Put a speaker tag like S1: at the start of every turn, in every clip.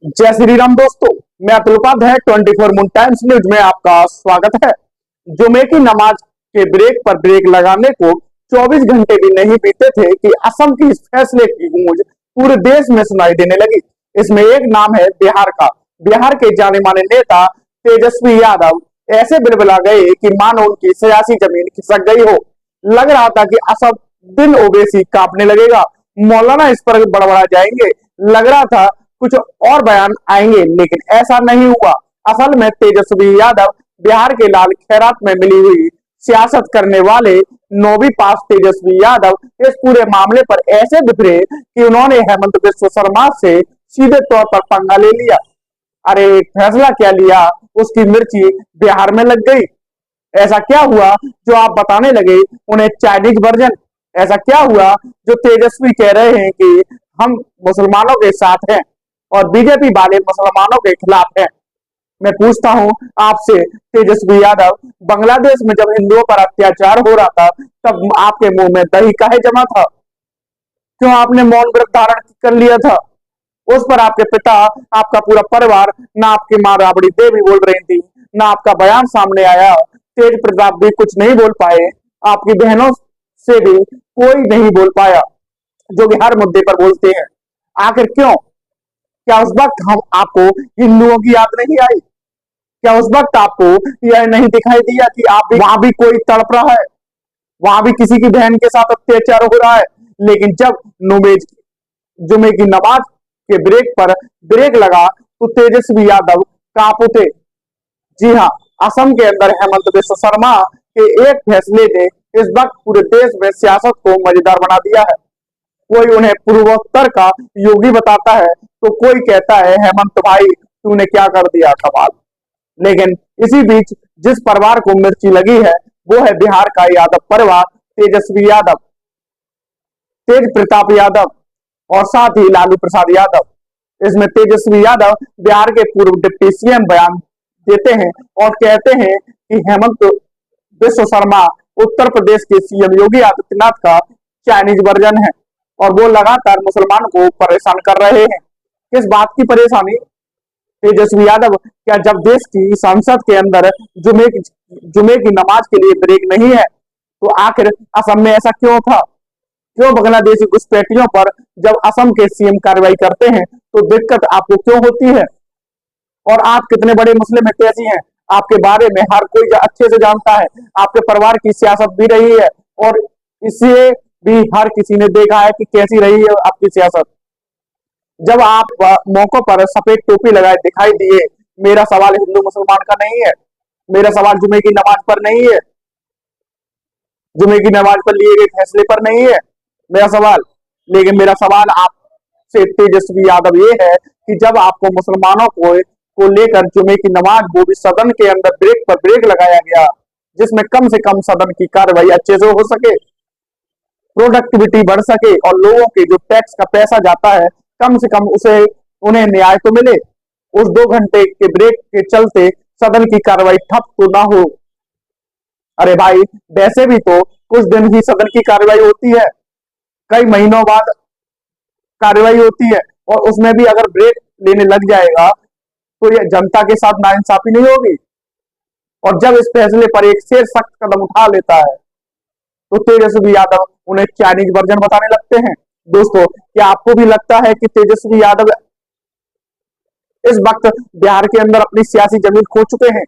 S1: जय श्री राम दोस्तों। मैं Atul Upadhyay 24 moon times news में आपका स्वागत है। जुमे की नमाज के ब्रेक पर ब्रेक लगाने को 24 घंटे भी नहीं बीते थे कि असम के इस फैसले की गूंज पूरे देश में सुनाई देने लगी। इसमें एक नाम है बिहार का। बिहार के जाने माने नेता तेजस्वी यादव ऐसे बिलबिला गए कि मानो उनकी सियासी जमीन खिसक गई हो। लग रहा था कि असम दिन ओवैसी कांपने लगेगा, मौलाना इस पर बड़बड़ा जाएंगे। लग रहा था कुछ और बयान आएंगे, लेकिन ऐसा नहीं हुआ। असल में तेजस्वी यादव बिहार के लाल खैरात में मिली हुई सियासत करने वाले 9वीं पास तेजस्वी यादव इस पूरे मामले पर ऐसे बिखरे कि उन्होंने हेमंत बिस्व शर्मा से सीधे तौर पर पंगा ले लिया। अरे फैसला क्या लिया, उसकी मिर्ची बिहार में लग गई। ऐसा क्या हुआ जो आप बताने लगे उन्हें चाइनीज वर्जन? ऐसा क्या हुआ जो तेजस्वी कह रहे हैं कि हम मुसलमानों के साथ हैं और बीजेपी वाले मुसलमानों के खिलाफ हैं? मैं पूछता हूं आपसे तेजस्वी यादव, बांग्लादेश में जब हिंदुओं पर अत्याचार हो रहा था तब आपके मुंह में दही काहे जमा था? क्यों आपने मौन व्रत धारण कर लिया था? उस पर आपके पिता, आपका पूरा परिवार, ना आपकी माँ राबड़ी देवी बोल रही थी, ना आपका बयान सामने आया। तेज प्रताप भी कुछ नहीं बोल पाए, आपकी बहनों से भी कोई नहीं बोल पाया, जो कि हर मुद्दे पर बोलते हैं। आखिर क्यों? क्या उस वक्त हम आपको हिंदुओं की याद नहीं आई? क्या उस वक्त आपको यह नहीं दिखाई दिया कि आप भी वहां भी कोई तड़प रहा है, वहां भी किसी की बहन के साथ अत्याचार हो रहा है? लेकिन जब नुमेज जुमे की नमाज के ब्रेक पर ब्रेक लगा तो तेजस्वी यादव कांप उठे। जी हाँ, असम के अंदर हेमंत बिस्व शर्मा के एक फैसले ने इस वक्त पूरे देश में सियासत को मजेदार बना दिया है। कोई उन्हें पूर्वोत्तर का योगी बताता है तो कोई कहता है हेमंत भाई तूने क्या कर दिया कमाल। लेकिन इसी बीच जिस परिवार को मिर्ची लगी है वो है बिहार का यादव परिवार, तेजस्वी यादव, तेज प्रताप यादव और साथ ही लालू प्रसाद यादव। इसमें तेजस्वी यादव बिहार के पूर्व डिप्टी सीएम बयान देते हैं और कहते हैं कि हेमंत बिस्व शर्मा उत्तर प्रदेश के सीएम योगी आदित्यनाथ का चाइनीज वर्जन है और वो लगातार मुसलमान को परेशान कर रहे हैं। किस बात की परेशानी? तेजस्वी यादव, क्या जब देश की संसद के अंदर जुमे की नमाज के लिए ब्रेक नहीं है तो आखिर असम में ऐसा क्यों था? क्यों बांग्लादेशी घुसपैठियों पर जब असम के सीएम कार्रवाई करते हैं तो दिक्कत आपको क्यों होती है? और आप कितने बड़े मुस्लिम हितैषी हैं, आपके बारे में हर कोई अच्छे से जानता है। आपके परिवार की सियासत भी रही है और इसे भी हर किसी ने देखा है कि कैसी रही है आपकी सियासत। जब आप मौकों पर सफेद टोपी लगाए दिखाई दिए, मेरा सवाल हिंदू मुसलमान का नहीं है, मेरा सवाल जुमे की नमाज पर नहीं है, जुमे की नमाज पर लिए गए फैसले पर नहीं है मेरा सवाल। लेकिन मेरा सवाल आपसे तेजस्वी यादव ये है कि जब आपको मुसलमानों को लेकर जुमे की नमाज, वो भी सदन के अंदर ब्रेक पर ब्रेक लगाया गया, जिसमें कम से कम सदन की कार्रवाई अच्छे से हो सके, प्रोडक्टिविटी बढ़ सके और लोगों के जो टैक्स का पैसा जाता है कम से कम उसे उन्हें न्याय तो मिले। उस 2 घंटे के ब्रेक के चलते सदन की कार्रवाई ठप तो ना हो। अरे भाई, वैसे भी तो कुछ दिन ही सदन की कार्रवाई होती है, कई महीनों बाद कार्रवाई होती है और उसमें भी अगर ब्रेक लेने लग जाएगा तो ये जनता के साथ नाइंसाफी नहीं होगी। और जब इस फैसले पर एक शेर सख्त कदम उठा लेता है तो तेजस्वी यादव उन्हें चाइनीज वर्जन बताने लगते हैं। दोस्तों, क्या आपको भी लगता है कि तेजस्वी यादव इस वक्त बिहार के अंदर अपनी सियासी जमीन खो चुके हैं?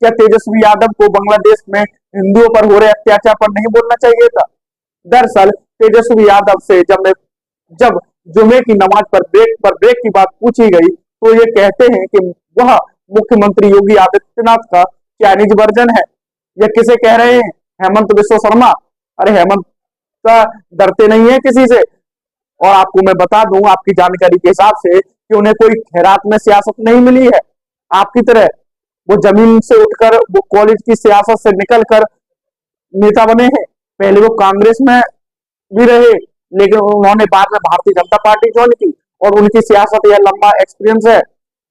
S1: क्या तेजस्वी यादव को बांग्लादेश में हिंदुओं पर हो रहे अत्याचार पर नहीं बोलना चाहिए था? दरअसल तेजस्वी यादव से जब जुमे की नमाज पर ब्रेक की बात पूछी गई तो ये कहते हैं कि वह मुख्यमंत्री योगी आदित्यनाथ का चाइनीज वर्जन है। यह किसे कह रहे हैं? हेमंत बिस्व शर्मा। अरे हेमंत का डरते नहीं है किसी से। और आपको मैं बता दूं आपकी जानकारी के हिसाब से कि उन्हें कोई खैरात में सियासत नहीं मिली है आपकी तरह। वो जमीन से उठकर, वो कॉलेज की सियासत से निकलकर नेता बने हैं। पहले वो कांग्रेस में भी रहे, लेकिन उन्होंने बाद में भारतीय जनता पार्टी ज्वाइन की और उनकी सियासत यह लंबा एक्सपीरियंस है।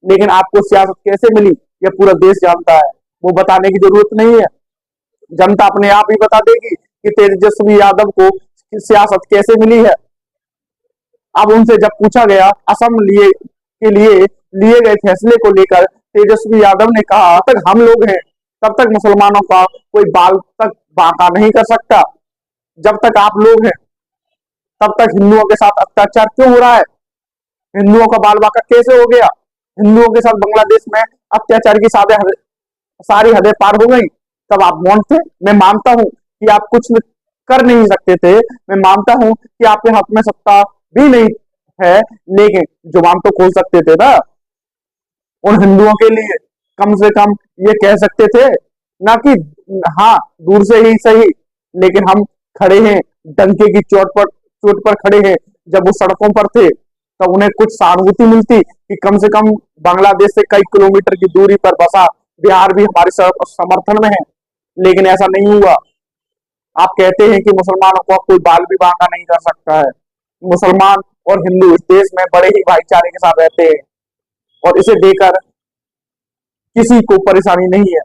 S1: लेकिन आपको सियासत कैसे मिली यह पूरा देश जानता है, वो बताने की जरूरत नहीं है। जनता अपने आप ही बता देगी कि तेजस्वी यादव को सियासत कैसे मिली है। अब उनसे जब पूछा गया असम के लिए लिए गए फैसले को लेकर तेजस्वी यादव ने कहा, तक हम लोग हैं तब तक मुसलमानों का कोई बाल तक बांका नहीं कर सकता। जब तक आप लोग हैं तब तक हिंदुओं के साथ अत्याचार क्यों हो रहा है? हिंदुओं का बाल बांका कैसे हो गया? हिंदुओं के साथ बांग्लादेश में अत्याचार की सारी हदें पार हो गई। तब आप मौन थे। मैं मानता हूं कि आप कुछ कर नहीं सकते थे, मैं मानता हूं कि आपके हाथ में सत्ता भी नहीं है, लेकिन जुबान तो खोल सकते थे ना उन हिंदुओं के लिए। कम से कम ये कह सकते थे ना कि हाँ दूर से ही सही, लेकिन हम खड़े हैं, डंके की चोट पर खड़े हैं। जब वो सड़कों पर थे तब उन्हें कुछ सहानुभूति मिलती कि कम से कम बांग्लादेश से कई किलोमीटर की दूरी पर बसा बिहार भी हमारे समर्थन में है, लेकिन ऐसा नहीं हुआ। आप कहते हैं कि मुसलमानों को कोई बाल भी बांका नहीं कर सकता है। मुसलमान और हिंदू इस देश में बड़े ही भाईचारे के साथ रहते हैं और इसे देकर किसी को परेशानी नहीं है।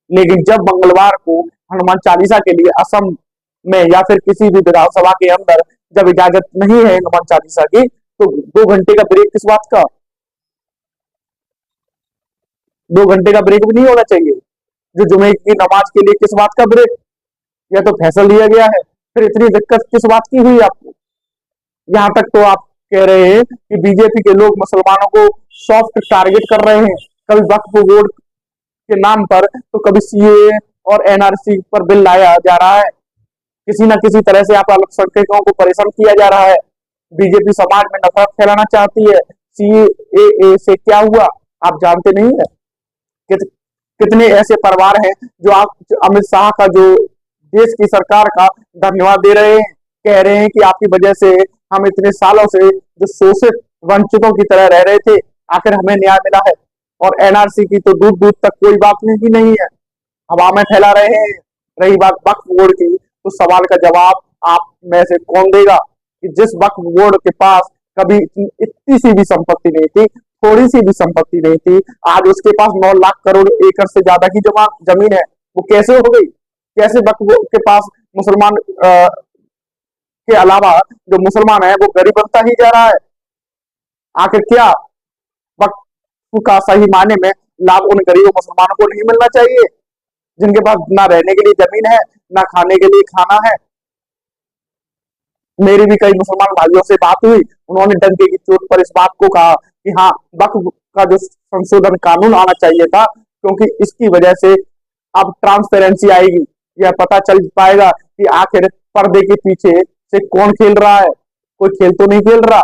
S1: लेकिन जब मंगलवार को हनुमान चालीसा के लिए असम में या फिर किसी भी विधानसभा के अंदर जब इजाजत नहीं है हनुमान चालीसा की, तो 2 घंटे का ब्रेक किस बात का? 2 घंटे का ब्रेक भी नहीं होना चाहिए। जो जुमे की नमाज के लिए किस बात का ब्रेक? यह तो फैसला लिया गया है, फिर इतनी दिक्कत किस बात की हुई आपको? यहाँ तक तो आप कह रहे हैं कि बीजेपी के लोग मुसलमानों को सॉफ्ट टारगेट कर रहे हैं, कभी वक्फ बोर्ड के नाम पर तो कभी सीए और एनआरसी पर बिल लाया जा रहा है। किसी ना किसी तरह से आप अल्पसंख्यकों को परेशान किया जा रहा है। बीजेपी समाज में नफरत फैलाना चाहती है। सीएए से क्या हुआ आप जानते नहीं है? कित, कितने ऐसे परिवार हैं जो आप अमित शाह का, जो देश की सरकार का धन्यवाद दे रहे हैं, कह रहे हैं कि आपकी वजह से हम इतने सालों से जो शोषित वंचितों की तरह रह रहे थे, आखिर हमें न्याय मिला है। और एनआरसी की तो दूर दूर तक कोई बात नहीं है, हवा में फैला रहे हैं। रही बात वक्फ बोर्ड की, तो सवाल का जवाब आप में से कौन देगा कि जिस वक्फ बोर्ड के पास कभी इतनी सी भी संपत्ति नहीं थी, थोड़ी सी भी संपत्ति नहीं थी, आज उसके पास 9 लाख करोड़ एकड़ से ज्यादा की जमीन है, वो कैसे हो गई? कैसे वक्फ बोर्ड के पास मुसलमान के अलावा जो मुसलमान है वो गरीब बनता ही जा रहा है? आखिर क्या वक्फ का सही मायने में लाभ उन गरीब मुसलमानों को नहीं मिलना चाहिए जिनके पास ना रहने के लिए जमीन है, ना खाने के लिए खाना है? मेरी भी कई मुसलमान भाइयों से बात हुई, उन्होंने डंके की चोट पर इस बात को कहा कि हाँ वक्फ का जो संशोधन कानून आना चाहिए था, क्योंकि इसकी वजह से अब ट्रांसपेरेंसी आएगी, यह पता चल पाएगा कि आखिर पर्दे के पीछे से कौन खेल रहा है। कोई खेल तो नहीं खेल रहा।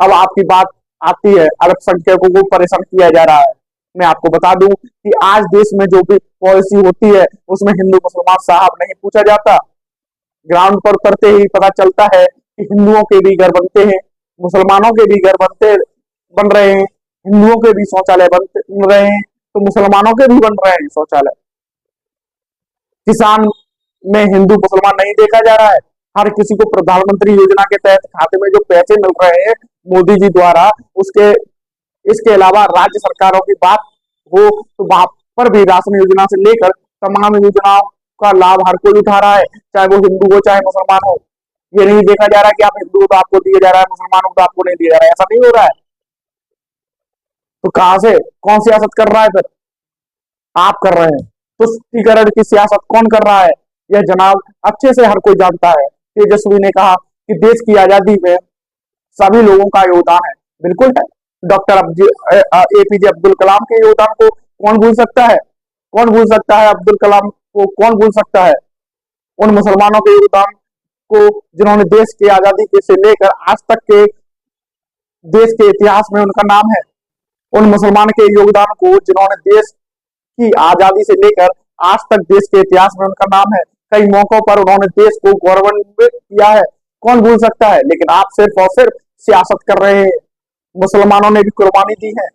S1: अब आपकी बात आती है अल्पसंख्यकों को परेशान किया जा रहा है। मैं आपको बता दूं कि आज देश में जो भी पॉलिसी होती है उसमें हिंदू मुसलमान साहब नहीं पूछा जाता। ग्राउंड पर उतरते ही पता चलता है कि हिंदुओं के भी घर बनते हैं, मुसलमानों के भी घर बन रहे हैं, हिंदुओं के भी शौचालय बन रहे हैं, तो मुसलमानों के भी बन रहे हैं शौचालय। किसान में हिंदू मुसलमान नहीं देखा जा रहा है। हर किसी को प्रधानमंत्री योजना के तहत खाते में जो पैसे मिल रहे हैं मोदी जी द्वारा, उसके इसके अलावा राज्य सरकारों की बात हो तो वहां पर भी राशन योजना से लेकर तमाम योजनाओं का लाभ हर कोई उठा रहा है, चाहे वो हिंदू हो चाहे मुसलमान हो। ये नहीं देखा जा रहा कि आप हिंदू हो तो आपको दिया जा रहा है, मुसलमानों को तो आपको नहीं दिया जा रहा है, ऐसा नहीं हो रहा है। तो कहां से कौन सियासत कर रहा है? फिर आप कर रहे हैं। तुष्टीकरण की सियासत कौन कर रहा है? यह जनाब अच्छे से हर कोई जानता है। तेजस्वी ने कहा कि देश की आजादी में सभी लोगों का योगदान है, बिल्कुल है। डॉक्टर एपीजे अब्दुल कलाम के योगदान को कौन भूल सकता है? कौन भूल सकता है अब्दुल कलाम को? कौन भूल सकता है उन मुसलमानों के योगदान को जिन्होंने देश की आजादी के से लेकर आज तक के देश के इतिहास में उनका नाम है। उन मुसलमान के योगदान को जिन्होंने देश की आजादी से लेकर आज तक देश के इतिहास में उनका नाम है। कई मौकों पर उन्होंने देश को गौरवान्वित किया है, कौन भूल सकता है? लेकिन आप सिर्फ और सिर्फ सियासत कर रहे हैं। मुसलमानों ने भी कुर्बानी दी है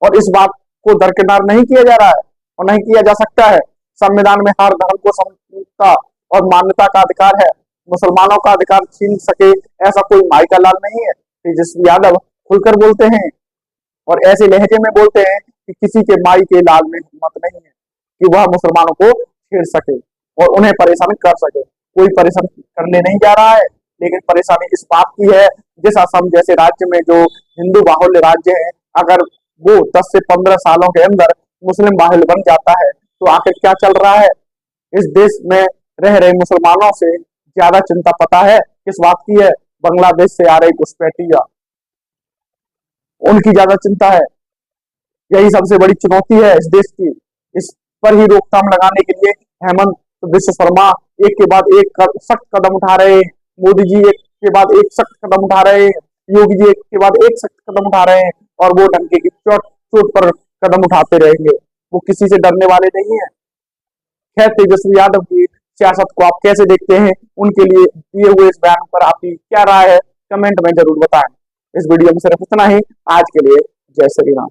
S1: और इस बात को दरकिनार नहीं किया जा रहा है और नहीं किया जा सकता है। संविधान में हर धर्म को समता और मान्यता का अधिकार है। मुसलमानों का अधिकार छीन सके ऐसा कोई माई का लाल नहीं है। तेजस्वी यादव खुलकर बोलते हैं और ऐसे लहजे में बोलते हैं कि किसी के माई के लाल में हिम्मत नहीं है कि वह मुसलमानों को छेड़ सके और उन्हें परेशान कर सके। कोई परेशान करने नहीं जा रहा है, लेकिन परेशानी इस बात की है, जिस असम जैसे राज्य में जो हिंदू बाहुल्य राज्य है, अगर वो 10 से 15 सालों के अंदर मुस्लिम बाहुल्य बन जाता है, तो आखिर क्या चल रहा है। इस देश में रह रहे मुसलमानों से ज्यादा चिंता पता है किस बात की है, बांग्लादेश से आ रही घुसपैठिया, उनकी ज्यादा चिंता है। यही सबसे बड़ी चुनौती है इस देश की। इस पर ही रोकथाम लगाने के लिए हेमंत विश्व शर्मा एक के बाद एक सख्त कदम उठा रहे हैं, मोदी जी एक के बाद एक सख्त कदम उठा रहे हैं, योगी जी एक के बाद एक सख्त कदम उठा रहे हैं, और वो डंके की चोट चोट पर कदम उठाते रहेंगे। वो किसी से डरने वाले नहीं है। खैर, तेजस्वी यादव की सियासत को आप कैसे देखते हैं, उनके लिए दिए हुए इस बयान पर आपकी क्या राय है, कमेंट में जरूर बताएं। इस वीडियो में सिर्फ इतना ही। आज के लिए जय श्री राम।